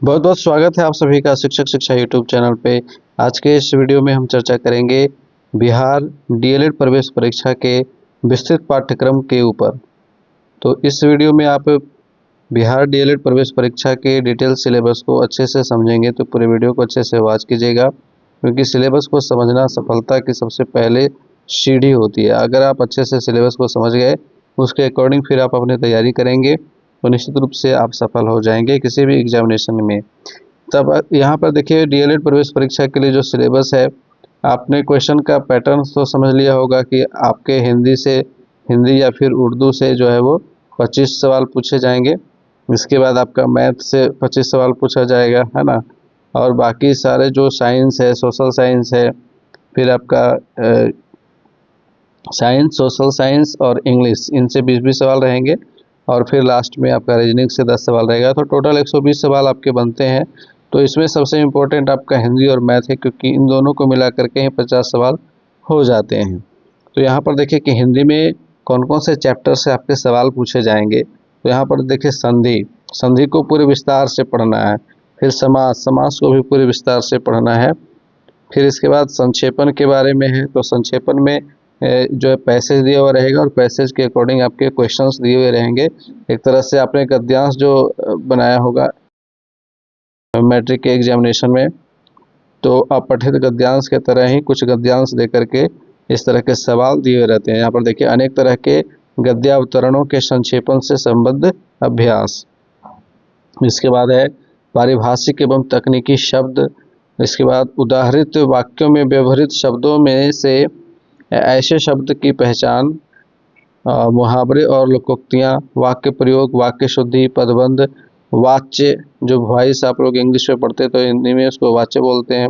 बहुत बहुत स्वागत है आप सभी का शिक्षक शिक्षा यूट्यूब चैनल पे। आज के इस वीडियो में हम चर्चा करेंगे बिहार डीएलएड प्रवेश परीक्षा के विस्तृत पाठ्यक्रम के ऊपर। तो इस वीडियो में आप बिहार डीएलएड प्रवेश परीक्षा के डिटेल सिलेबस को अच्छे से समझेंगे, तो पूरे वीडियो को अच्छे से वॉच कीजिएगा, क्योंकि सिलेबस को समझना सफलता की सबसे पहले सीढ़ी होती है। अगर आप अच्छे से सिलेबस को समझ गए, उसके अकॉर्डिंग फिर आप अपनी तैयारी करेंगे तो निश्चित रूप से आप सफल हो जाएंगे किसी भी एग्जामिनेशन में। तब यहाँ पर देखिए, डीएलएड प्रवेश परीक्षा के लिए जो सिलेबस है, आपने क्वेश्चन का पैटर्न तो समझ लिया होगा कि आपके हिंदी या फिर उर्दू से जो है वो 25 सवाल पूछे जाएंगे। इसके बाद आपका मैथ से 25 सवाल पूछा जाएगा, है ना। और बाकी सारे जो साइंस है, सोशल साइंस है, फिर आपका साइंस, सोशल साइंस और इंग्लिश, इनसे 20-20 सवाल रहेंगे। और फिर लास्ट में आपका रीजनिंग से 10 सवाल रहेगा, तो टोटल 120 सवाल आपके बनते हैं। तो इसमें सबसे इम्पोर्टेंट आपका हिंदी और मैथ है, क्योंकि इन दोनों को मिला करके ही 50 सवाल हो जाते हैं। तो यहाँ पर देखिए कि हिंदी में कौन कौन से चैप्टर से आपके सवाल पूछे जाएंगे। तो यहाँ पर देखिए, संधि को पूरे विस्तार से पढ़ना है। फिर समास को भी पूरे विस्तार से पढ़ना है। फिर इसके बाद संक्षेपण के बारे में है, तो संक्षेपण में जो है पैसेज दिया हुआ रहेगा, और पैसेज के अकॉर्डिंग आपके क्वेश्चंस दिए हुए रहेंगे। एक तरह से आपने गद्यांश जो बनाया होगा मैट्रिक के एग्जामिनेशन में, तो अपठित गद्यांश के तरह ही कुछ गद्यांश दे करके इस तरह के सवाल दिए हुए रहते हैं। यहाँ पर देखिए, अनेक तरह के गद्यावतरणों के संक्षेपण से संबद्ध अभ्यास। इसके बाद है पारिभाषिक एवं तकनीकी शब्द। इसके बाद उदाहरित वाक्यों में व्यवहृत शब्दों में से ऐसे शब्द की पहचान, मुहावरे और लोकोक्तियाँ, वाक्य प्रयोग, वाक्य शुद्धि, पदबंध, वाच्य, जो वॉइस आप लोग इंग्लिश में पढ़ते तो हिंदी में उसको वाच्य बोलते हैं,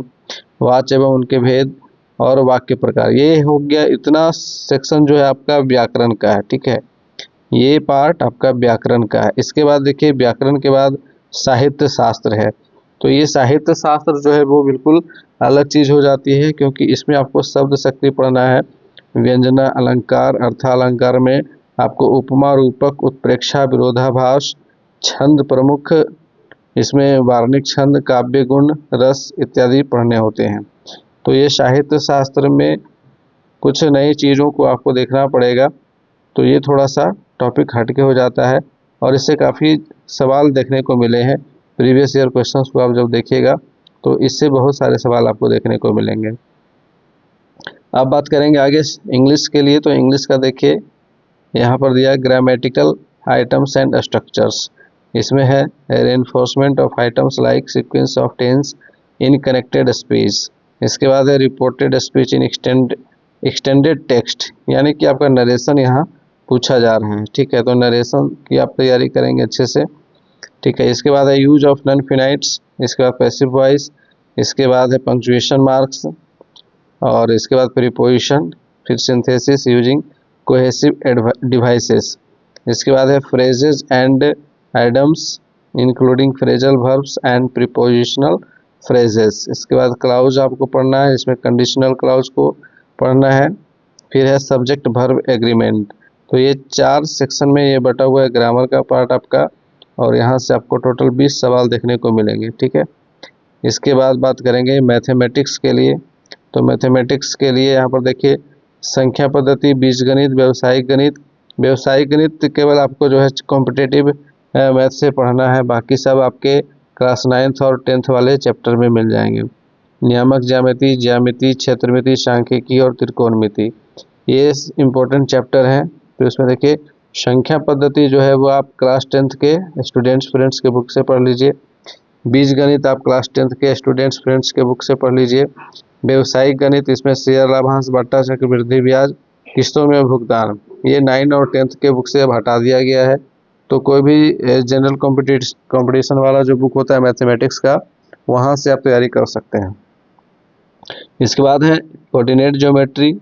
वाच्य एवं उनके भेद, और वाक्य प्रकार। ये हो गया, इतना सेक्शन जो है आपका व्याकरण का है, ठीक है। ये पार्ट आपका व्याकरण का है। इसके बाद देखिए, व्याकरण के बाद साहित्य शास्त्र है। तो ये साहित्य शास्त्र जो है वो बिल्कुल अलग चीज़ हो जाती है, क्योंकि इसमें आपको शब्द शक्ति पढ़ना है, व्यंजना, अलंकार, अर्थालंकार में आपको उपमा, रूपक, उत्प्रेक्षा, विरोधाभास, छंद प्रमुख, इसमें वार्णिक छंद, काव्य गुण, रस इत्यादि पढ़ने होते हैं। तो ये साहित्य शास्त्र में कुछ नई चीज़ों को आपको देखना पड़ेगा। तो ये थोड़ा सा टॉपिक हटके हो जाता है, और इससे काफ़ी सवाल देखने को मिले हैं। प्रीवियस ईयर क्वेश्चंस को आप जब देखिएगा तो इससे बहुत सारे सवाल आपको देखने को मिलेंगे। अब बात करेंगे आगे इंग्लिश के लिए। तो इंग्लिश का देखिए, यहाँ पर दिया ग्रामेटिकल आइटम्स एंड स्ट्रक्चर्स। इसमें है reinforcement of items like sequence of tense in connected speech. इसके बाद है reported speech in extended text, यानी कि आपका नरेशन यहाँ पूछा जा रहा है, ठीक है। तो नरेशन की आप तैयारी करेंगे अच्छे से, ठीक है। इसके बाद है यूज ऑफ नॉन फिनाइट्स। इसके बाद पैसिव वॉइस। इसके बाद है पंक्चुएशन मार्क्स, और इसके बाद प्रीपोजिशन, फिर सिंथेसिस यूजिंग कोहेसिव डिवाइसेस। इसके बाद है phrases and idioms including phrasal verbs and prepositional phrases. इसके बाद क्लाउज आपको पढ़ना है, इसमें कंडीशनल क्लाउज को पढ़ना है। फिर है सब्जेक्ट वर्ब एग्रीमेंट। तो ये 4 सेक्शन में ये बटा हुआ है ग्रामर का पार्ट आपका, और यहाँ से आपको टोटल 20 सवाल देखने को मिलेंगे, ठीक है। इसके बाद बात करेंगे मैथमेटिक्स के लिए। तो मैथमेटिक्स के लिए यहाँ पर देखिए, संख्या पद्धति, बीजगणित, व्यावसायिक गणित। व्यावसायिक गणित केवल आपको जो है कॉम्पिटेटिव मैथ से पढ़ना है, बाकी सब आपके क्लास 9th और 10th वाले चैप्टर में मिल जाएंगे। नियामक ज्यामिति, ज्यामिति, क्षेत्रमिति, सांख्यिकी और त्रिकोणमिति, ये इम्पोर्टेंट चैप्टर हैं। तो इसमें देखिए, संख्या पद्धति जो है वो आप क्लास 10th के स्टूडेंट्स फ्रेंड्स के बुक से पढ़ लीजिए। बीजगणित आप क्लास 10th के स्टूडेंट्स फ्रेंड्स के बुक से पढ़ लीजिए। व्यवसायिक गणित, इसमें शेयर लाभांश, बट्टा, चक्रवृद्धि ब्याज, किस्तों में भुगतान, ये 9 और 10th के बुक से अब हटा दिया गया है। तो कोई भी जनरल कॉम्पिटिशन वाला जो बुक होता है मैथमेटिक्स का, वहाँ से आप तैयारी कर सकते हैं। इसके बाद है कोऑर्डिनेट ज्योमेट्री।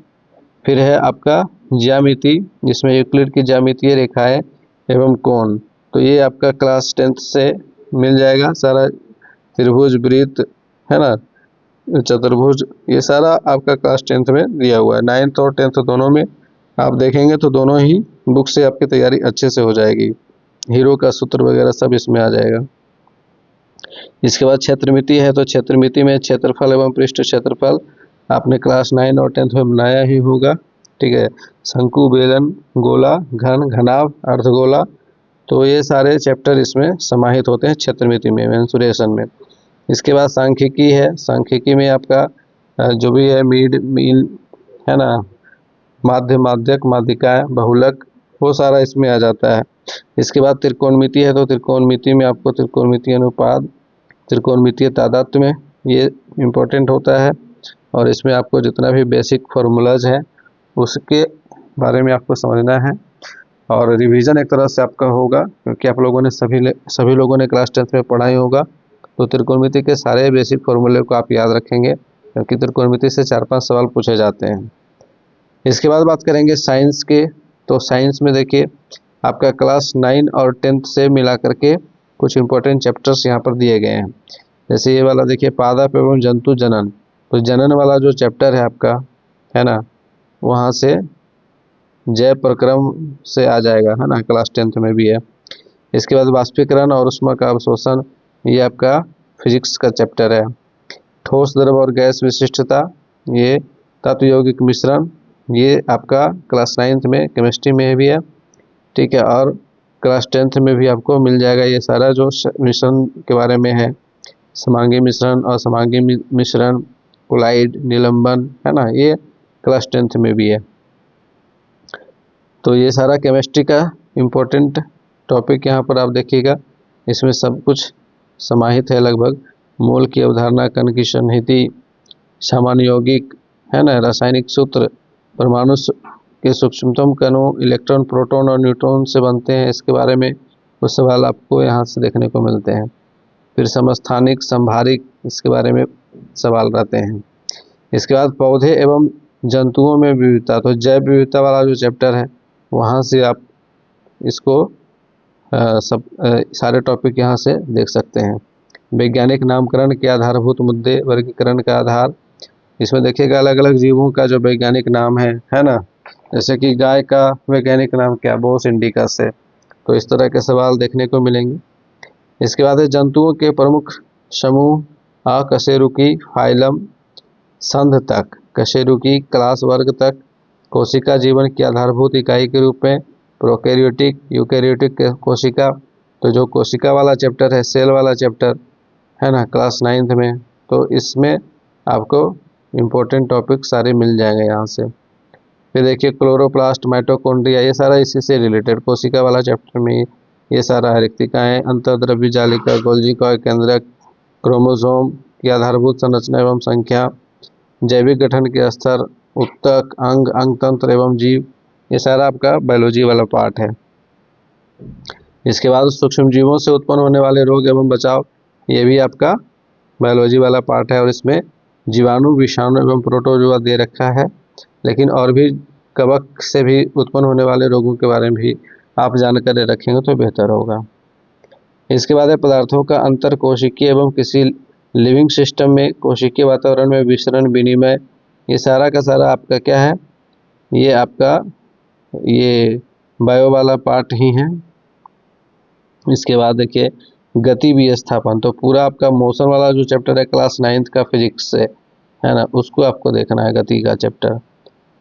फिर है आपका ज्यामिति, जिसमें यूक्लिड की ज्यामितीय रेखाएं एवं कोण। तो ये आपका क्लास 10th से मिल जाएगा सारा, त्रिभुज, वृत्त, है ना, चतुर्भुज, ये सारा आपका क्लास 10th में दिया हुआ है। 9th और 10th दोनों में आप देखेंगे तो दोनों ही बुक से आपकी तैयारी अच्छे से हो जाएगी। हीरो का सूत्र वगैरह सब इसमें आ जाएगा। इसके बाद क्षेत्रमिति है, तो क्षेत्रमिति में क्षेत्रफल एवं पृष्ठ क्षेत्रफल आपने क्लास 9 और 10th में बनाया ही होगा। ठीक है, शंकु, बेलन, गोला, घन, घनाभ, अर्धगोला, तो ये सारे चैप्टर इसमें समाहित होते हैं क्षेत्रमिति में, मेंसुरेशन में। इसके बाद सांख्यिकी है, सांख्यिकी में आपका जो भी है मिड, मीन, है ना, माध्य, माध्यक, माध्यिका, बहुलक, वो सारा इसमें आ जाता है। इसके बाद त्रिकोणमिति है, तो त्रिकोणमिति में आपको त्रिकोणमितीय अनुपात, त्रिकोणमितीय तादात्म्य में ये इम्पोर्टेंट होता है, और इसमें आपको जितना भी बेसिक फार्मूलाज है उसके बारे में आपको समझना है, और रिवीजन एक तरह से आपका होगा, क्योंकि आप लोगों ने सभी लोगों ने क्लास 10th में पढ़ा ही होगा। तो त्रिकोणमिति के सारे बेसिक फार्मूले को आप याद रखेंगे, क्योंकि त्रिकोणमिति से 4-5 सवाल पूछे जाते हैं। इसके बाद बात करेंगे साइंस के, तो साइंस में देखिए आपका क्लास 9 और 10th से मिला करके कुछ इंपॉर्टेंट चैप्टर्स यहाँ पर दिए गए हैं। जैसे ये वाला देखिए, पादप एवं जंतु जनन, तो जनन वाला जो चैप्टर है आपका, है ना, वहाँ से जैव प्रक्रम से आ जाएगा, है ना, क्लास 10th में भी है। इसके बाद वाष्पीकरण और उष्मा का अवशोषण, ये आपका फिजिक्स का चैप्टर है। ठोस, द्रव और गैस विशिष्टता, ये तत्व यौगिक मिश्रण, ये आपका क्लास 9th में केमिस्ट्री में भी है। ठीक है, और क्लास 10th में भी आपको मिल जाएगा ये सारा जो मिश्रण के बारे में है, समांगी मिश्रण और समांगी मिश्रण, कोलाइड, निलंबन, है ना, ये क्लास 10th में भी है। तो ये सारा केमिस्ट्री का इम्पोर्टेंट टॉपिक यहाँ पर आप देखिएगा, इसमें सब कुछ समाहित है लगभग। मोल की अवधारणा, कण की सन्निहिति, सामान्य यौगिक, है ना, रासायनिक सूत्र, परमाणु के सूक्ष्मतम कणों, इलेक्ट्रॉन, प्रोटॉन और न्यूट्रॉन से बनते हैं, इसके बारे में कुछ सवाल आपको यहाँ से देखने को मिलते हैं। फिर समस्थानिक, संभारिक, इसके बारे में सवाल रहते हैं। इसके बाद पौधे एवं जंतुओं में विविधता, तो जैव विविधता वाला जो चैप्टर है वहाँ से आप इसको सारे टॉपिक यहाँ से देख सकते हैं। वैज्ञानिक नामकरण के आधारभूत मुद्दे, वर्गीकरण का आधार, इसमें देखिएगा अलग अलग जीवों का जो वैज्ञानिक नाम है ना, जैसे कि गाय का वैज्ञानिक नाम क्या, बोस इंडिकस है, तो इस तरह के सवाल देखने को मिलेंगे। इसके बाद है जंतुओं के प्रमुख समूह, अकशेरुकी, फाइलम, संघ तक, कशेरुकी, क्लास, वर्ग तक, कोशिका जीवन की आधारभूत इकाई के रूप में, प्रोकैरियोटिक, यूकैरियोटिक कोशिका, तो जो कोशिका वाला चैप्टर है, सेल वाला चैप्टर, है ना, क्लास 9th में, तो इसमें आपको इम्पोर्टेंट टॉपिक सारे मिल जाएंगे यहाँ से। फिर देखिए क्लोरोप्लास्ट, माइटोकॉन्ड्रिया, ये सारा इसी से रिलेटेड, कोशिका वाला चैप्टर में ये सारा है। रिक्तिकाएँ, अंतर्द्रव्य जालिका, गोल्जी कॉय केंद्रक, क्रोमोसोम की आधारभूत संरचना एवं संख्या, जैविक गठन के स्तर, उत्तक, अंग, अंग तंत्र एवं जीव, ये सारा आपका बायोलॉजी वाला पार्ट है। इसके बाद सूक्ष्म जीवों से उत्पन्न होने वाले रोग एवं बचाव, ये भी आपका बायोलॉजी वाला पार्ट है, और इसमें जीवाणु, विषाणु एवं प्रोटोजोआ दे रखा है, लेकिन और भी कवक से भी उत्पन्न होने वाले रोगों के बारे में भी आप जानकारी रखेंगे तो बेहतर होगा। इसके बाद है पदार्थों का अंतर कोशिकीय एवं किसी लिविंग सिस्टम में कोशिकीय वातावरण में विसरण, विनिमय, ये सारा का सारा आपका क्या है, ये आपका ये बायो वाला पार्ट ही है। इसके बाद देखिए गति विस्थापन, तो पूरा आपका मोशन वाला जो चैप्टर है क्लास 9th का फिजिक्स से, है ना, उसको आपको देखना है, गति का चैप्टर।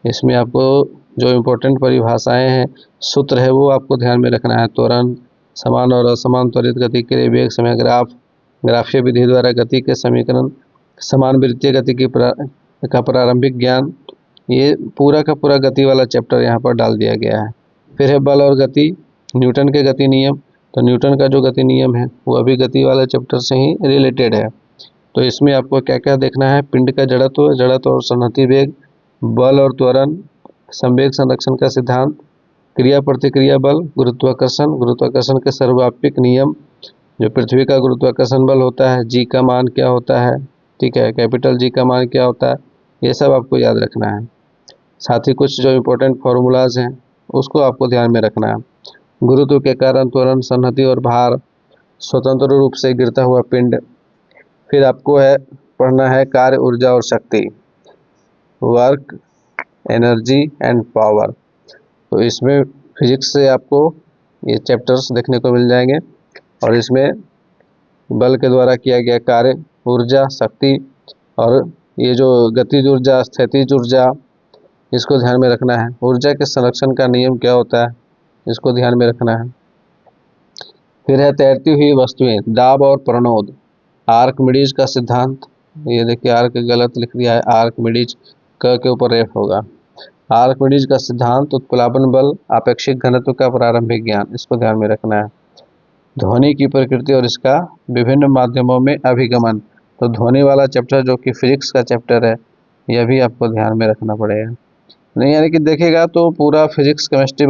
इसमें आपको जो इम्पोर्टेंट परिभाषाएं हैं, सूत्र है, वो आपको ध्यान में रखना है। त्वरण, समान और असमान त्वरित गति के लिए वेग समय ग्राफ, ग्राफीय विधि द्वारा गति के समीकरण, समान वृत्तीय गति की का प्रारंभिक ज्ञान, ये पूरा का पूरा गति वाला चैप्टर यहाँ पर डाल दिया गया है। फिर है बल और गति, न्यूटन के गति नियम, तो न्यूटन का जो गति नियम है वो अभी गति वाले चैप्टर से ही रिलेटेड है। तो इसमें आपको क्या क्या देखना है, पिंड का जड़त्व, जड़त्व और संहति वेग, बल और त्वरण, संवेग संरक्षण का सिद्धांत, क्रिया प्रतिक्रिया बल, गुरुत्वाकर्षण, गुरुत्वाकर्षण के सर्वव्यापक नियम, जो पृथ्वी का गुरुत्वाकर्षण बल होता है, जी का मान क्या होता है, ठीक है, कैपिटल जी का मान क्या होता है, ये सब आपको याद रखना है। साथ ही कुछ जो इम्पोर्टेंट फार्मूलाज हैं उसको आपको ध्यान में रखना है। गुरुत्व के कारण त्वरण, संहति और भार, स्वतंत्र रूप से गिरता हुआ पिंड। फिर आपको है पढ़ना है कार्य, ऊर्जा और शक्ति, वर्क, एनर्जी एंड पावर। तो इसमें फिजिक्स से आपको ये चैप्टर्स देखने को मिल जाएंगे, और इसमें बल के द्वारा किया गया कार्य, ऊर्जा, शक्ति, और ये जो गतिज ऊर्जा, स्थितिज ऊर्जा, इसको ध्यान में रखना है। ऊर्जा के संरक्षण का नियम क्या होता है, इसको ध्यान में रखना है। फिर है तैरती हुई वस्तुएं, दाब और प्रणोद, आर्किमिडीज का सिद्धांत, ये देखिए आर्क गलत लिख दिया है, आर्किमिडीज क के ऊपर रेफ होगा। आर्किमिडीज का सिद्धांत, उत्प्लावन बल, आपेक्षिक घनत्व का प्रारंभिक ज्ञान, इसको ध्यान में रखना है। ध्वनि की प्रकृति और इसका विभिन्न माध्यमों में अभिगमन, तो ध्वनि वाला चैप्टर जो कि फिजिक्स का चैप्टर है, यह भी आपको ध्यान में रखना पड़ेगा। नहीं यानी कि देखेगा तो पूरा फिजिक्स, केमिस्ट्री,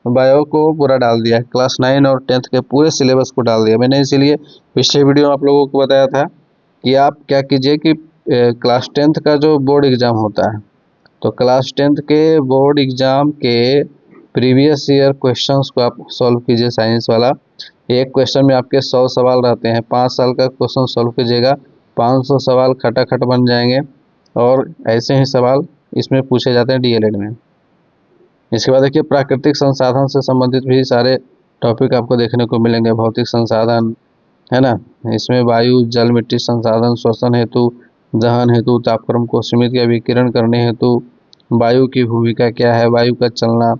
बायो को पूरा डाल दिया है, क्लास 9 और 10th के पूरे सिलेबस को डाल दिया मैंने। इसीलिए पिछले वीडियो में आप लोगों को बताया था कि आप क्या कीजिए कि क्लास 10th का जो बोर्ड एग्ज़ाम होता है, तो क्लास 10th के बोर्ड एग्ज़ाम के प्रीवियस ईयर क्वेश्चंस को आप सॉल्व कीजिए। साइंस वाला एक क्वेश्चन में आपके 100 सवाल रहते हैं, 5 साल का क्वेश्चन सॉल्व कीजिएगा, 500 सवाल खटाखट बन जाएंगे, और ऐसे ही सवाल इसमें पूछे जाते हैं डीएलएड में। इसके बाद देखिए प्राकृतिक संसाधन से संबंधित भी सारे टॉपिक आपको देखने को मिलेंगे। भौतिक संसाधन है ना, इसमें वायु, जल, मिट्टी संसाधन, श्वसन हेतु, दहन हेतु, तापक्रम को सीमित या विकिरण करने हेतु वायु की भूमिका क्या है, वायु का चलना,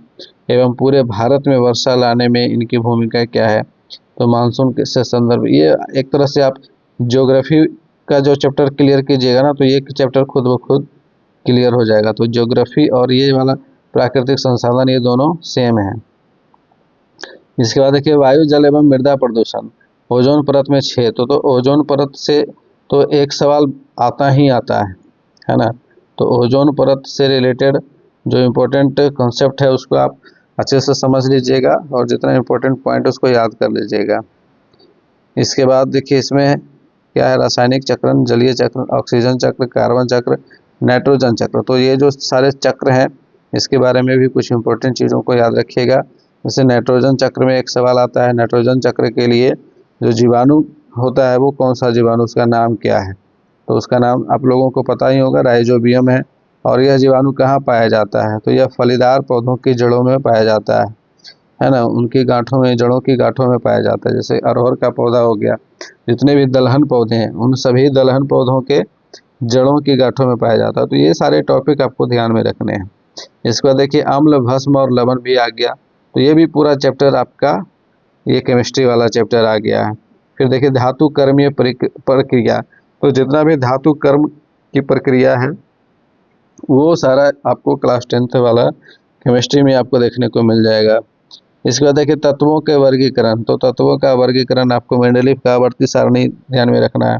एवं पूरे भारत में वर्षा लाने में इनकी भूमिका क्या है। तो मानसून से संदर्भ, ये एक तरह से आप ज्योग्राफी का जो चैप्टर क्लियर कीजिएगा ना, तो ये चैप्टर खुद ब खुद क्लियर हो जाएगा। तो ज्योग्राफी और ये वाला प्राकृतिक संसाधन, ये दोनों सेम है। इसके बाद देखिए वायु, जल एवं मृदा प्रदूषण, ओजोन परत में छेद, तो ओजोन परत से तो एक सवाल आता ही आता है ना। तो ओजोन परत से रिलेटेड जो इम्पोर्टेंट कॉन्सेप्ट है उसको आप अच्छे से समझ लीजिएगा, और जितना इम्पोर्टेंट पॉइंट उसको याद कर लीजिएगा। इसके बाद देखिए इसमें क्या है, रासायनिक चक्रण, जलीय चक्र, ऑक्सीजन चक्र, कार्बन चक्र, नाइट्रोजन चक्र, तो ये जो सारे चक्र हैं इसके बारे में भी कुछ इम्पोर्टेंट चीज़ों को याद रखिएगा। जैसे नाइट्रोजन चक्र में एक सवाल आता है, नाइट्रोजन चक्र के लिए जो जीवाणु होता है वो कौन सा जीवाणु, उसका नाम क्या है। तो उसका नाम आप लोगों को पता ही होगा, राइजोबियम है। और यह जीवाणु कहाँ पाया जाता है, तो यह फलीदार पौधों की जड़ों में पाया जाता है ना, उनकी गांठों में, जड़ों की गांठों में पाया जाता है। जैसे अरहर का पौधा हो गया, जितने भी दलहन पौधे हैं उन सभी दलहन पौधों के जड़ों की गांठों में पाया जाता है। तो ये सारे टॉपिक आपको ध्यान में रखने हैं। इसके बाद देखिए अम्ल, भस्म और लवण भी आ गया, तो ये भी पूरा चैप्टर आपका ये केमिस्ट्री वाला चैप्टर आ गया है। फिर देखिए धातु कर्मीय प्रक्रिया, तो जितना भी धातु कर्म की प्रक्रिया है वो सारा आपको क्लास 10th वाला केमिस्ट्री में आपको देखने को मिल जाएगा। इसके बाद देखिए तत्वों के वर्गीकरण, तो तत्वों का वर्गीकरण आपको मेंडलीफ का आवर्ती सारणी ध्यान में रखना है।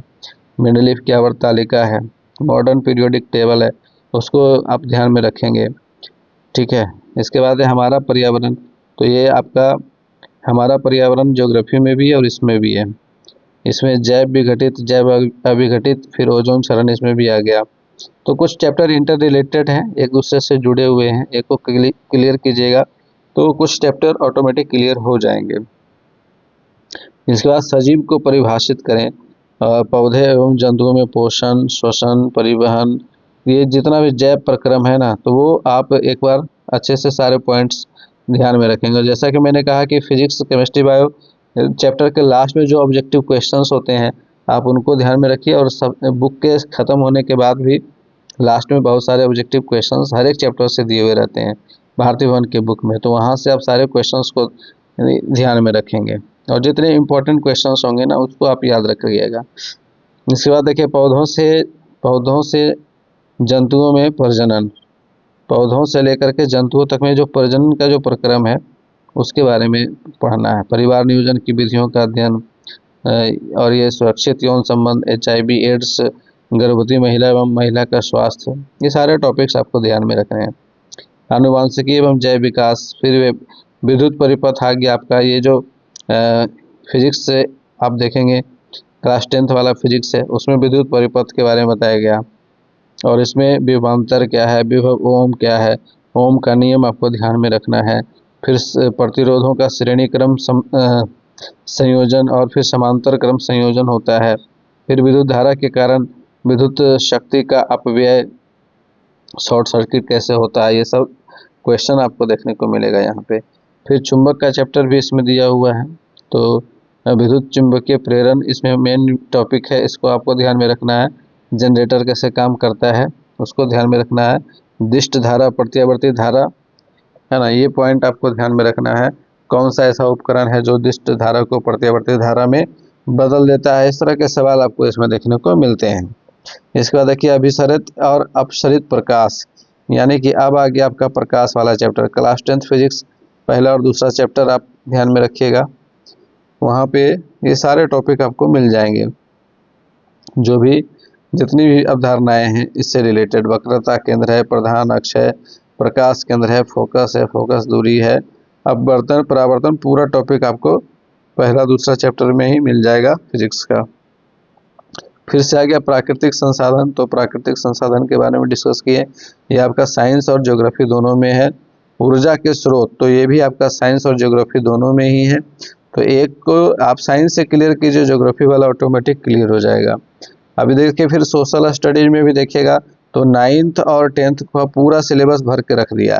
मेंडलीफ की आवर्त तालिका है, मॉडर्न पीरियोडिक टेबल है, उसको आप ध्यान में रखेंगे, ठीक है। इसके बाद है हमारा पर्यावरण, तो ये आपका हमारा पर्यावरण ज्योग्राफी में भी है और इसमें भी है। इसमें जैव विघटित, जैव अविघटित, फिर ओजोन क्षरण इसमें भी आ गया। तो कुछ चैप्टर इंटर रिलेटेड हैं, एक दूसरे से जुड़े हुए हैं, एक को क्लियर कीजिएगा तो कुछ चैप्टर ऑटोमेटिक क्लियर हो जाएंगे। इसके बाद सजीव को परिभाषित करें, पौधे एवं जंतुओं में पोषण, श्वसन, परिवहन, ये जितना भी जैव प्रक्रम है ना, तो वो आप एक बार अच्छे से सारे पॉइंट्स ध्यान में रखेंगे। जैसा कि मैंने कहा कि फिजिक्स, केमिस्ट्री, बायो चैप्टर के लास्ट में जो ऑब्जेक्टिव क्वेश्चंस होते हैं आप उनको ध्यान में रखिए, और सब बुक के ख़त्म होने के बाद भी लास्ट में बहुत सारे ऑब्जेक्टिव क्वेश्चंस हर एक चैप्टर से दिए हुए रहते हैं भारतीय भवन के बुक में, तो वहाँ से आप सारे क्वेश्चंस को ध्यान में रखेंगे, और जितने इंपॉर्टेंट क्वेश्चंस होंगे ना उसको आप याद रखिएगा। इसके बाद देखिए पौधों से जंतुओं में प्रजनन, पौधों से लेकर के जंतुओं तक में जो प्रजनन का जो प्रक्रम है उसके बारे में पढ़ना है। परिवार नियोजन की विधियों का अध्ययन, और ये सुरक्षित यौन संबंध, HIV, एड्स, गर्भवती महिला एवं महिला का स्वास्थ्य, ये सारे टॉपिक्स आपको ध्यान में रखने हैं। आनुवांशिकी एवं जैव विकास, फिर विद्युत परिपथ आ गया आपका, ये जो फिजिक्स से आप देखेंगे क्लास 10th वाला फिजिक्स है उसमें विद्युत परिपथ के बारे में बताया गया, और इसमें विभवांतर क्या है, विभव ओम क्या है, ओम का नियम आपको ध्यान में रखना है। फिर प्रतिरोधों का श्रेणी क्रम संयोजन, और फिर समांतर क्रम संयोजन होता है। फिर विद्युत धारा के कारण विद्युत शक्ति का अपव्यय, शॉर्ट सर्किट कैसे होता है, ये सब क्वेश्चन आपको देखने को मिलेगा यहाँ पे। फिर चुंबक का चैप्टर भी इसमें दिया हुआ है, तो विद्युत चुंबकीय प्रेरण इसमें मेन टॉपिक है, इसको आपको ध्यान में रखना है। जनरेटर कैसे काम करता है उसको ध्यान में रखना है। दिष्ट धारा, प्रत्यावर्ती धारा, है ना, ये पॉइंट आपको ध्यान में रखना है। कौन सा ऐसा उपकरण है जो दिष्ट धारा को प्रत्यावर्ती धारा में बदल देता है। इस तरह के सवाल आपको इसमें देखने को मिलते हैं। इसके बाद देखिए अभिसरित और अपसरित प्रकाश, यानी कि अब आ गया आपका प्रकाश वाला चैप्टर। क्लास 10th फिजिक्स पहला और दूसरा चैप्टर आप ध्यान में रखिएगा, वहाँ पे ये सारे टॉपिक आपको मिल जाएंगे। जो भी जितनी भी अवधारणाएं हैं इससे रिलेटेड, वक्रता केंद्र है, प्रधान अक्ष है, प्रकाश केंद्र है, फोकस दूरी है, अपवर्तन, परावर्तन, पूरा टॉपिक आपको पहला दूसरा चैप्टर में ही मिल जाएगा फिजिक्स का। फिर से आ गया प्राकृतिक संसाधन, तो प्राकृतिक संसाधन के बारे में डिस्कस किए। ये आपका साइंस और ज्योग्राफी दोनों में है। ऊर्जा के स्रोत, तो ये भी आपका साइंस और ज्योग्राफी दोनों में ही है। तो एक को आप साइंस से क्लियर कीजिए, ज्योग्राफी वाला ऑटोमेटिक क्लियर हो जाएगा। अभी देखिए फिर सोशल स्टडीज में भी देखिएगा तो 9th और 10th का पूरा सिलेबस भर के रख दिया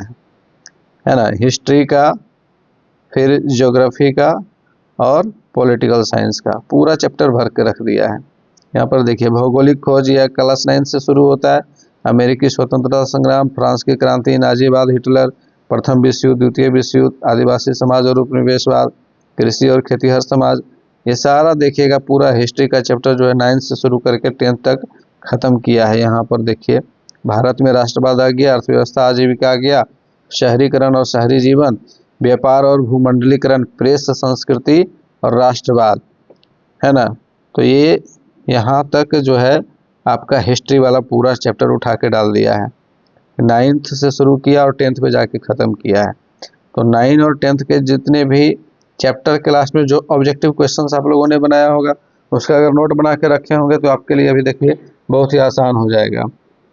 है ना। हिस्ट्री का, फिर ज्योग्राफी का और पॉलिटिकल साइंस का पूरा चैप्टर भर के रख दिया है। यहाँ पर देखिए भौगोलिक खोज यह क्लास 9 से शुरू होता है। अमेरिकी स्वतंत्रता संग्राम, फ्रांस की क्रांति, नाजीवाद, हिटलर, प्रथम विश्व युद्ध, द्वितीय विश्व युद्ध, आदिवासी समाज और उपनिवेशवाद, कृषि और खेतीहर समाज, ये सारा देखिएगा। पूरा हिस्ट्री का चैप्टर जो है 9 से शुरू करके 10th तक खत्म किया है। यहाँ पर देखिए भारत में राष्ट्रवाद आ गया, अर्थव्यवस्था आजीविका आ गया, शहरीकरण और शहरी जीवन, व्यापार और भूमंडलीकरण, प्रेस संस्कृति और राष्ट्रवाद, है ना। तो ये यहाँ तक जो है आपका हिस्ट्री वाला पूरा चैप्टर उठा के डाल दिया है। 9th से शुरू किया और 10th पे जाके ख़त्म किया है। तो 9 और 10th के जितने भी चैप्टर के लास्ट में जो ऑब्जेक्टिव क्वेश्चंस आप लोगों ने बनाया होगा उसका अगर नोट बना के रखे होंगे तो आपके लिए अभी देखिए बहुत ही आसान हो जाएगा।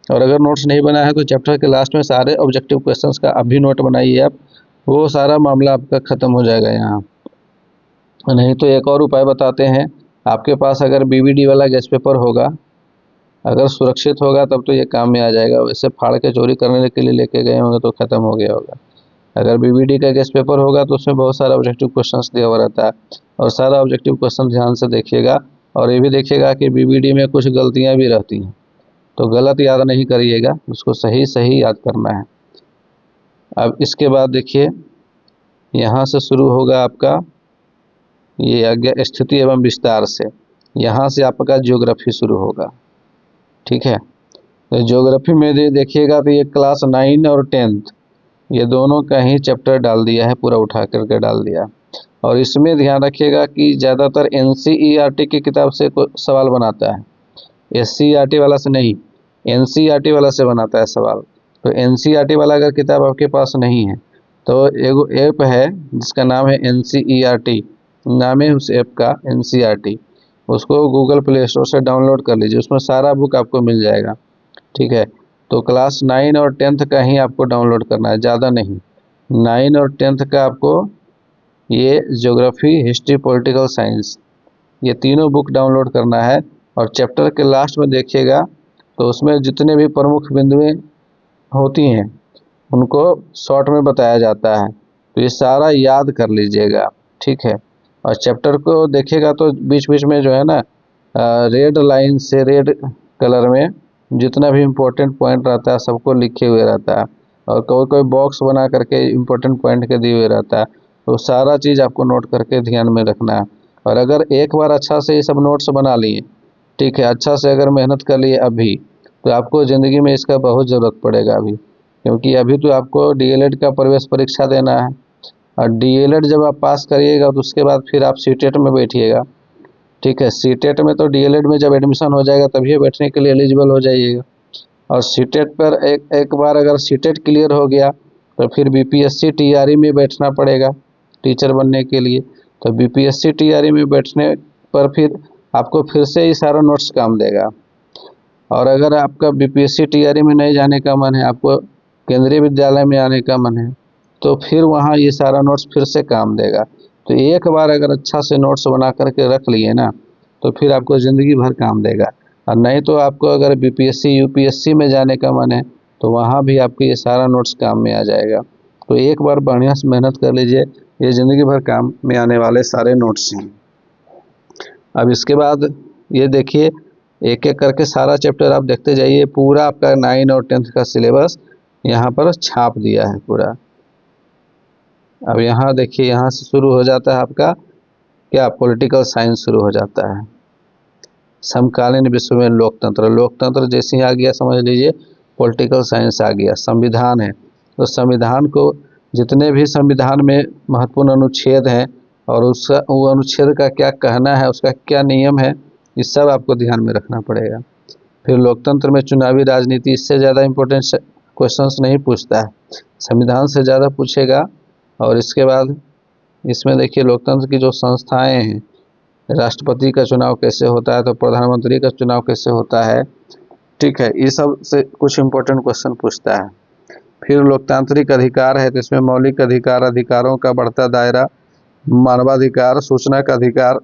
और अगर नोट्स नहीं बनाया है तो चैप्टर के लास्ट में सारे ऑब्जेक्टिव क्वेश्चंस का अभी नोट बनाइए आप, वो सारा मामला आपका ख़त्म हो जाएगा यहाँ। नहीं तो एक और उपाय बताते हैं, आपके पास अगर बीबीडी वाला गेस्ट पेपर होगा, अगर सुरक्षित होगा तब तो ये काम में आ जाएगा। वैसे फाड़ के चोरी करने के लिए लेके गए होंगे तो ख़त्म हो गया होगा। अगर बीबीडी का गेस्ट पेपर होगा तो उसमें बहुत सारा ऑब्जेक्टिव क्वेश्चंस दिया हुआ रहता है, और सारा ऑब्जेक्टिव क्वेश्चन ध्यान से देखिएगा। और ये भी देखिएगा कि बीबीडी में कुछ गलतियाँ भी रहती हैं, तो गलत याद नहीं करिएगा, उसको सही सही याद करना है। अब इसके बाद देखिए यहाँ से शुरू होगा आपका ये आ गया स्थिति एवं विस्तार से, यहाँ से आपका ज्योग्राफी शुरू होगा। ठीक है, तो ज्योग्राफी में देखिएगा तो ये क्लास 9 और 10th ये दोनों का ही चैप्टर डाल दिया है, पूरा उठा करके डाल दिया। और इसमें ध्यान रखिएगा कि ज़्यादातर NCERT की किताब से सवाल बनाता है, SCERT वाला से नहीं, NCERT वाला से बनाता है सवाल। तो NCERT वाला अगर किताब आपके पास नहीं है तो एगो ऐप है जिसका नाम है NCERT, नाम है उस ऐप का NCERT, उसको गूगल प्ले स्टोर से डाउनलोड कर लीजिए, उसमें सारा बुक आपको मिल जाएगा। ठीक है, तो क्लास 9 और 10th का ही आपको डाउनलोड करना है, ज़्यादा नहीं। 9 और 10th का आपको ये ज्योग्राफी, हिस्ट्री, पॉलिटिकल साइंस, ये तीनों बुक डाउनलोड करना है। और चैप्टर के लास्ट में देखिएगा तो उसमें जितने भी प्रमुख बिंदुएं होती हैं उनको शॉर्ट में बताया जाता है, तो ये सारा याद कर लीजिएगा। ठीक है, और चैप्टर को देखिएगा तो बीच बीच में जो है ना रेड लाइन से, रेड कलर में जितना भी इम्पोर्टेंट पॉइंट रहता है सबको लिखे हुए रहता है, और कोई कोई बॉक्स बना करके इम्पोर्टेंट पॉइंट के दिए हुए रहता है। तो सारा चीज़ आपको नोट करके ध्यान में रखना है। और अगर एक बार अच्छा से ये सब नोट्स बना लिए, ठीक है, अच्छा से अगर मेहनत कर लिए अभी, तो आपको ज़िंदगी में इसका बहुत ज़रूरत पड़ेगा अभी, क्योंकि अभी तो आपको DLED का प्रवेश परीक्षा देना है। और DLED जब आप पास करिएगा तो उसके बाद फिर आप CTET में बैठिएगा। ठीक है, CTET में तो DLED में जब एडमिशन हो जाएगा तभी बैठने के लिए एलिजिबल हो जाइएगा। और CTET पर एक बार अगर CTET क्लियर हो गया तो फिर BPSC TRE में बैठना पड़ेगा टीचर बनने के लिए। तो BPSC TRE में बैठने पर फिर आपको फिर से ही सारा नोट्स काम देगा। और अगर आपका BPSC TRE में नहीं जाने का मन है, आपको केंद्रीय विद्यालय में आने का मन है, तो फिर वहाँ ये सारा नोट्स फिर से काम देगा। तो एक बार अगर अच्छा से नोट्स बना करके रख लिए ना तो फिर आपको ज़िंदगी भर काम देगा। और नहीं तो आपको अगर BPSC UPSC में जाने का मन है तो वहाँ भी आपको ये सारा नोट्स काम में आ जाएगा। तो एक बार बढ़िया से मेहनत कर लीजिए, ये ज़िंदगी भर काम में आने वाले सारे नोट्स हैं। अब इसके बाद ये देखिए, एक एक करके सारा चैप्टर आप देखते जाइए। पूरा आपका 9 और 10th का सिलेबस यहाँ पर छाप दिया है पूरा। अब यहाँ देखिए, यहाँ से शुरू हो जाता है आपका क्या, पॉलिटिकल साइंस शुरू हो जाता है। समकालीन विश्व में लोकतंत्र, लोकतंत्र जैसे ही आ गया समझ लीजिए पॉलिटिकल साइंस आ गया। संविधान है तो संविधान को, जितने भी संविधान में महत्वपूर्ण अनुच्छेद हैं और उसका वो अनुच्छेद का क्या कहना है, उसका क्या नियम है, ये सब आपको ध्यान में रखना पड़ेगा। फिर लोकतंत्र में चुनावी राजनीति, इससे ज़्यादा इम्पोर्टेंट क्वेश्चंस नहीं पूछता है, संविधान से ज़्यादा पूछेगा। और इसके बाद इसमें देखिए लोकतंत्र की जो संस्थाएं हैं, राष्ट्रपति का चुनाव कैसे होता है, तो प्रधानमंत्री का चुनाव कैसे होता है, ठीक है, ये सब से कुछ इम्पोर्टेंट क्वेश्चन पूछता है। फिर लोकतांत्रिक अधिकार है तो इसमें मौलिक अधिकार, अधिकारों का बढ़ता दायरा, मानवाधिकार, सूचना का अधिकार।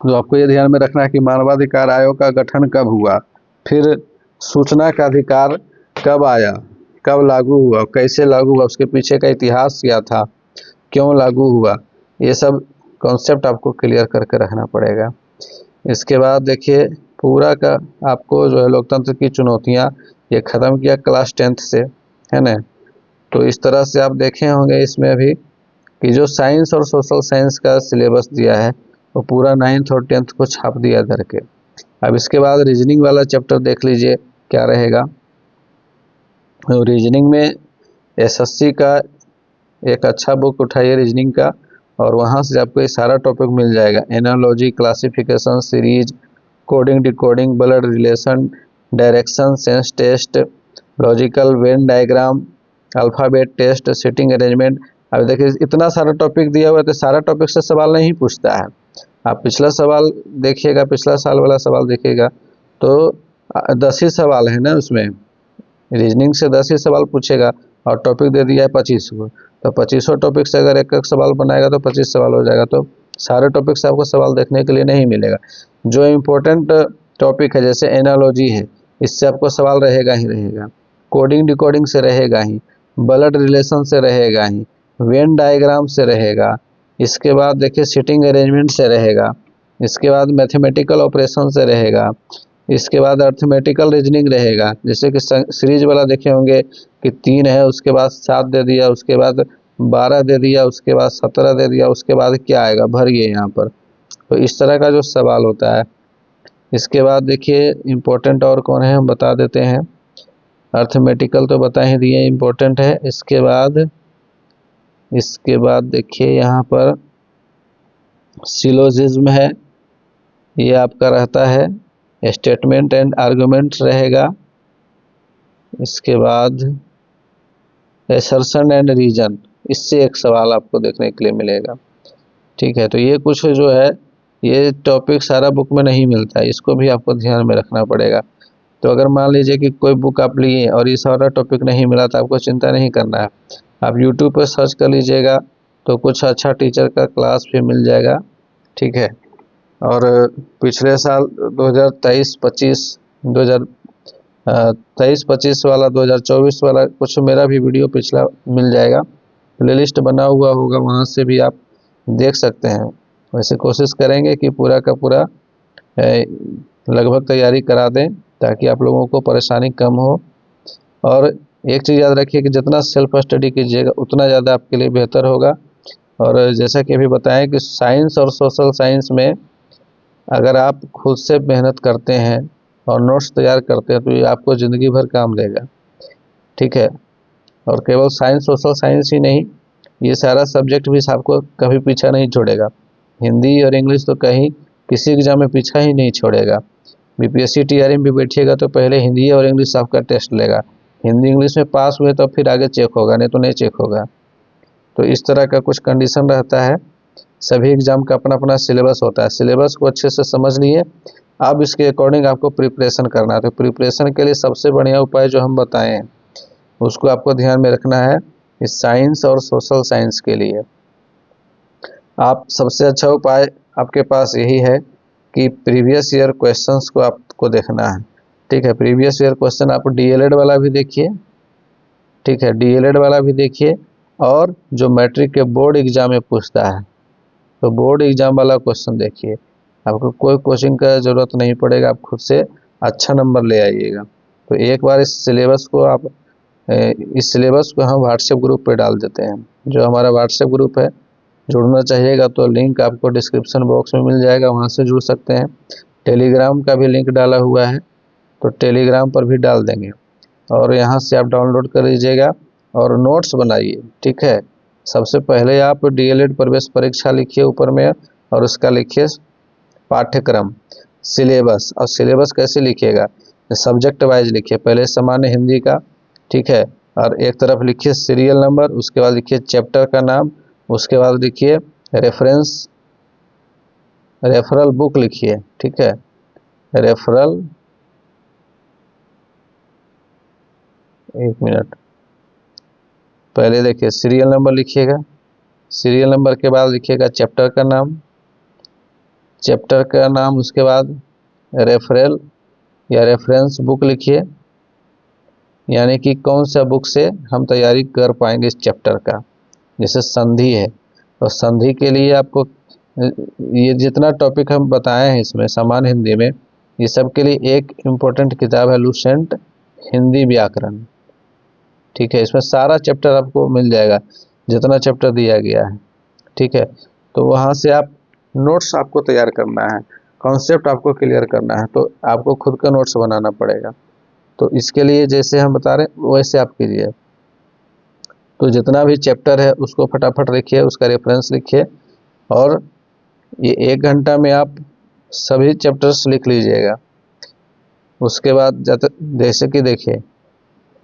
तो आपको ये ध्यान में रखना है कि मानवाधिकार आयोग का गठन कब हुआ, फिर सूचना का अधिकार कब आया, कब लागू हुआ, कैसे लागू हुआ, उसके पीछे का इतिहास क्या था, क्यों लागू हुआ, ये सब कॉन्सेप्ट आपको क्लियर करके रखना पड़ेगा। इसके बाद देखिए पूरा का आपको जो है लोकतंत्र की चुनौतियाँ ये ख़त्म किया क्लास 10th से, है ना। तो इस तरह से आप देखे होंगे इसमें भी कि जो साइंस और सोशल साइंस का सिलेबस दिया है वो पूरा 9th और 10th को छाप दिया करके। अब इसके बाद रीजनिंग वाला चैप्टर देख लीजिए क्या रहेगा। तो रीजनिंग में एसएससी का एक अच्छा बुक उठाइए रीजनिंग का, और वहाँ से आपको ये सारा टॉपिक मिल जाएगा। Analogy, classification, series, coding, decoding, blood relation, direction, sense test, logical Venn diagram, alphabet test, sitting arrangement. अब देखिए इतना सारा टॉपिक दिया हुआ है तो सारा टॉपिक से सवाल नहीं पूछता है। आप पिछला सवाल देखिएगा, पिछला साल वाला सवाल देखिएगा तो 10 ही सवाल है ना उसमें, रीजनिंग से 10 ही सवाल पूछेगा और टॉपिक दे दिया है 25 को, तो 25 टॉपिक से अगर एक एक सवाल बनाएगा तो 25 सवाल हो जाएगा। तो सारे टॉपिक से आपको सवाल देखने के लिए नहीं मिलेगा। जो इम्पोर्टेंट टॉपिक है जैसे एनालॉजी है, इससे आपको सवाल रहेगा ही रहेगा, कोडिंग डिकोडिंग से रहेगा ही, ब्लड रिलेशन से रहेगा ही, वेन डायग्राम से रहेगा, इसके बाद देखिए सिटिंग अरेंजमेंट से रहेगा, इसके बाद मैथमेटिकल ऑपरेशन से रहेगा, इसके बाद अर्थमेटिकल रीजनिंग रहेगा। जैसे कि सीरीज वाला देखे होंगे कि 3 है, उसके बाद 7 दे दिया, उसके बाद 12 दे दिया, उसके बाद 17 दे दिया, उसके बाद क्या आएगा भरिए यहाँ पर। तो इस तरह का जो सवाल होता है। इसके बाद देखिए इम्पोर्टेंट और कौन है हम बता देते हैं। अर्थमेटिकल तो बता ही दिए इम्पोर्टेंट है। इसके बाद देखिए यहाँ पर सिलोजिज्म है, ये आपका रहता है। स्टेटमेंट एंड आर्गुमेंट रहेगा। इसके बाद एसर्शन एंड रीजन, इससे एक सवाल आपको देखने के लिए मिलेगा, ठीक है। तो ये कुछ जो है ये टॉपिक सारा बुक में नहीं मिलता है, इसको भी आपको ध्यान में रखना पड़ेगा। तो अगर मान लीजिए कि कोई बुक आप लिए और ये सारा टॉपिक नहीं मिला तो आपको चिंता नहीं करना है, आप यूट्यूब पर सर्च कर लीजिएगा तो कुछ अच्छा टीचर का क्लास भी मिल जाएगा, ठीक है। और पिछले साल 2023-25 वाला, 2024 वाला कुछ मेरा भी वीडियो पिछला मिल जाएगा, प्लेलिस्ट बना हुआ होगा, वहाँ से भी आप देख सकते हैं। वैसे कोशिश करेंगे कि पूरा का पूरा लगभग तैयारी करा दें ताकि आप लोगों को परेशानी कम हो। और एक चीज़ याद रखिए कि जितना सेल्फ स्टडी कीजिएगा उतना ज़्यादा आपके लिए बेहतर होगा। और जैसा कि अभी बताएं कि साइंस और सोशल साइंस में अगर आप खुद से मेहनत करते हैं और नोट्स तैयार करते हैं तो ये आपको ज़िंदगी भर काम देगा, ठीक है। और केवल साइंस सोशल साइंस ही नहीं, ये सारा सब्जेक्ट भी आपको कभी पीछा नहीं छोड़ेगा। हिंदी और इंग्लिश तो कहीं किसी एग्जाम में पीछा ही नहीं छोड़ेगा। बीपीएससी टीआरई में भी बैठिएगा तो पहले हिंदी और इंग्लिश आपका टेस्ट लेगा, हिंदी इंग्लिश में पास हुए तो फिर आगे चेक होगा, नहीं तो नहीं चेक होगा। तो इस तरह का कुछ कंडीशन रहता है। सभी एग्जाम का अपना अपना सिलेबस होता है, सिलेबस को अच्छे से समझ लिए, अब इसके अकॉर्डिंग आपको प्रिपरेशन करना है। तो प्रिपरेशन के लिए सबसे बढ़िया उपाय जो हम बताए हैं उसको आपको ध्यान में रखना है। इस साइंस और सोशल साइंस के लिए आप सबसे अच्छा उपाय आपके पास यही है कि प्रीवियस ईयर क्वेश्चंस को आपको देखना है, ठीक है। प्रीवियस ईयर क्वेश्चन आप डीएलएड वाला भी देखिए, ठीक है, डीएलएड वाला भी देखिए, और जो मैट्रिक के बोर्ड एग्जाम में पूछता है तो बोर्ड एग्जाम वाला क्वेश्चन देखिए। आपको कोई कोचिंग का ज़रूरत नहीं पड़ेगा, आप खुद से अच्छा नंबर ले आइएगा। तो एक बार इस सिलेबस को हम व्हाट्सएप ग्रुप पे डाल देते हैं। जो हमारा व्हाट्सएप ग्रुप है, जुड़ना चाहिएगा तो लिंक आपको डिस्क्रिप्शन बॉक्स में मिल जाएगा, वहाँ से जुड़ सकते हैं। टेलीग्राम का भी लिंक डाला हुआ है, तो टेलीग्राम पर भी डाल देंगे और यहाँ से आप डाउनलोड कर लीजिएगा और नोट्स बनाइए। ठीक है, सबसे पहले आप डीएलएड प्रवेश परीक्षा लिखिए ऊपर में और उसका लिखिए पाठ्यक्रम, सिलेबस। और सिलेबस कैसे लिखिएगा, सब्जेक्ट वाइज लिखिए। पहले सामान्य हिंदी का, ठीक है, और एक तरफ लिखिए सीरियल नंबर, उसके बाद लिखिए चैप्टर का नाम, उसके बाद लिखिए रेफरल बुक लिखिए। ठीक है, रेफरल, एक मिनट, पहले देखिए सीरियल नंबर लिखिएगा, सीरियल नंबर के बाद लिखिएगा चैप्टर का नाम, चैप्टर का नाम, उसके बाद रेफरल या रेफरेंस बुक लिखिए, यानी कि कौन सा बुक से हम तैयारी कर पाएंगे इस चैप्टर का। जैसे संधि है तो संधि के लिए आपको ये जितना टॉपिक हम बताए हैं इसमें सामान्य हिंदी में, ये सब के लिए एक इम्पोर्टेंट किताब है लुसेंट हिंदी व्याकरण। ठीक है, इसमें सारा चैप्टर आपको मिल जाएगा जितना चैप्टर दिया गया है। ठीक है, तो वहाँ से आप नोट्स आपको तैयार करना है, कॉन्सेप्ट आपको क्लियर करना है, तो आपको खुद का नोट्स बनाना पड़ेगा। तो इसके लिए जैसे हम बता रहे हैं वैसे आप कीजिए। तो जितना भी चैप्टर है उसको फटाफट लिखिए, उसका रेफरेंस लिखिए और ये 1 घंटा में आप सभी चैप्टर्स लिख लीजिएगा। उसके बाद जैसे कि देखिए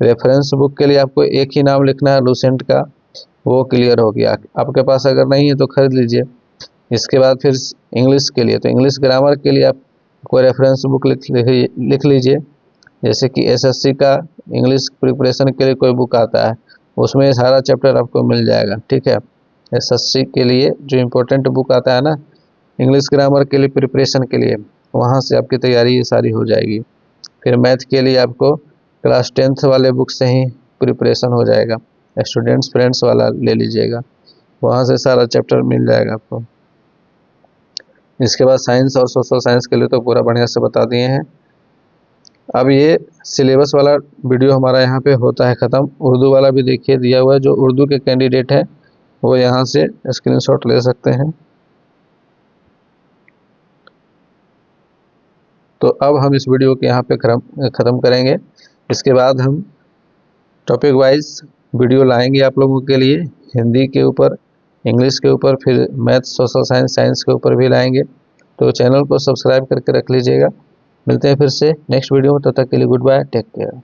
रेफरेंस बुक के लिए आपको एक ही नाम लिखना है लुसेंट का, वो क्लियर हो गया। आपके पास अगर नहीं है तो खरीद लीजिए। इसके बाद फिर इंग्लिश के लिए, तो इंग्लिश ग्रामर के लिए आप कोई रेफरेंस बुक लिख लीजिए। जैसे कि एसएससी का इंग्लिश प्रिपरेशन के लिए कोई बुक आता है, उसमें सारा चैप्टर आपको मिल जाएगा। ठीक है, एसएससी के लिए जो इम्पोर्टेंट बुक आता है ना इंग्लिश ग्रामर के लिए प्रिपरेशन के लिए, वहाँ से आपकी तैयारी सारी हो जाएगी। फिर मैथ के लिए आपको क्लास 10th वाले बुक से ही प्रिपरेशन हो जाएगा, स्टूडेंट्स फ्रेंड्स वाला ले लीजिएगा, वहाँ से सारा चैप्टर मिल जाएगा आपको। इसके बाद साइंस और सोशल साइंस के लिए तो पूरा बढ़िया से बता दिए हैं। अब ये सिलेबस वाला वीडियो हमारा यहाँ पे होता है ख़त्म। उर्दू वाला भी देखिए दिया हुआ है, जो उर्दू के कैंडिडेट हैं वो यहाँ से स्क्रीनशॉट ले सकते हैं। तो अब हम इस वीडियो के यहाँ पे ख़त्म करेंगे। इसके बाद हम टॉपिक वाइज वीडियो लाएंगे आप लोगों के लिए, हिंदी के ऊपर, इंग्लिश के ऊपर, फिर मैथ, सोशल साइंस, साइंस के ऊपर भी लाएंगे। तो चैनल को सब्सक्राइब करके रख लीजिएगा। मिलते हैं फिर से नेक्स्ट वीडियो में, तब तक के लिए गुड बाय, टेक केयर।